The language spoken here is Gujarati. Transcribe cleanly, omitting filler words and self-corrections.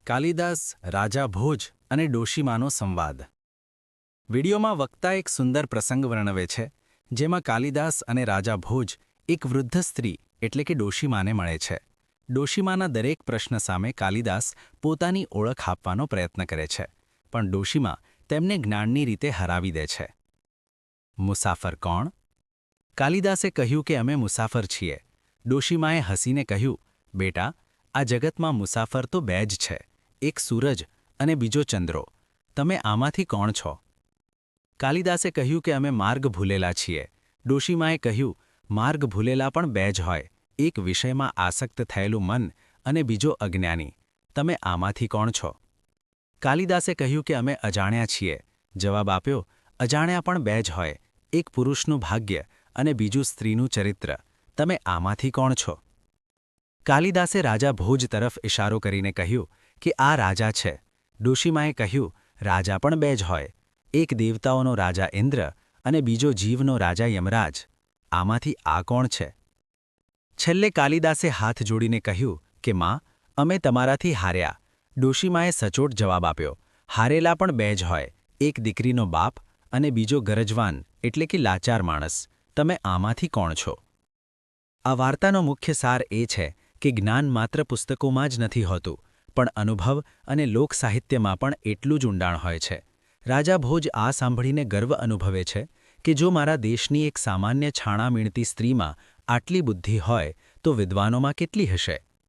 કાલિદાસ, રાજા ભોજ અને ડોશીમાનો સંવાદ. વિડીયોમાં વક્તા એક સુંદર પ્રસંગ વર્ણવે છે, જેમાં કાલિદાસ અને રાજા ભોજ એક વૃદ્ધ સ્ત્રી એટલે કે ડોશીમાને મળે છે. ડોશીમાના દરેક પ્રશ્ન સામે કાલિદાસ પોતાની ઓળખ આપવાનો પ્રયત્ન કરે છે, પણ ડોશીમા તેમને જ્ઞાનની રીતે હરાવી દે છે. મુસાફર કોણ? કાલિદાસે કહ્યું કે અમે મુસાફર છીએ. ડોશીમાએ હસીને કહ્યું, બેટા, આ જગતમાં મુસાફર તો બે જ છે, એક સૂરજ અને બીજો ચંદ્રો. તમે આમાંથી કોણ છો? કાલિદાસે કહ્યું કે અમે માર્ગ ભૂલેલા છીએ. ડોશીમાએ કહ્યું, માર્ગ ભૂલેલા પણ બે જ હોય, એક વિષયમાં આસક્ત થયેલું મન અને બીજો અજ્ઞાની. તમે આમાંથી કોણ છો? કાલિદાસે કહ્યું કે અમે અજાણ્યા છીએ. જવાબ આપ્યો, અજાણ્યા પણ બે જ હોય, એક પુરુષનું ભાગ્ય અને બીજું સ્ત્રીનું ચરિત્ર. તમે આમાંથી કોણ છો? કાલિદાસે રાજા ભોજ તરફ ઇશારો કરીને કહ્યું કે આ રાજા છે. ડોશીમાએ કહ્યું, રાજા પણ બે જ હોય, એક દેવતાઓનો રાજા ઇન્દ્ર અને બીજો જીવનો રાજા યમરાજ. આમાંથી આ કોણ છે? છેલ્લે કાલિદાસે હાથ જોડીને કહ્યું કે માં, અમે તમારાથી હાર્યા. ડોશીમાએ સચોટ જવાબ આપ્યો, હારેલા પણ બે જ હોય, એક દીકરીનો બાપ અને બીજો ગરજવાન એટલે કે લાચાર માણસ. તમે આમાંથી કોણ છો? આ વાર્તાનો મુખ્ય સાર એ છે કે જ્ઞાન માત્ર પુસ્તકોમાં જ નથી હોતું, પણ અનુભવ અને લોકસાહિત્યમાં પણ એટલું જ ઊંડાણ હોય છે. રાજા ભોજ આ સાંભળીને ગર્વ અનુભવે છે કે જો મારા દેશની એક સામાન્ય છાણા મીણતી સ્ત્રીમાં આટલી બુદ્ધિ હોય તો વિદ્વાનોમાં કેટલી હશે.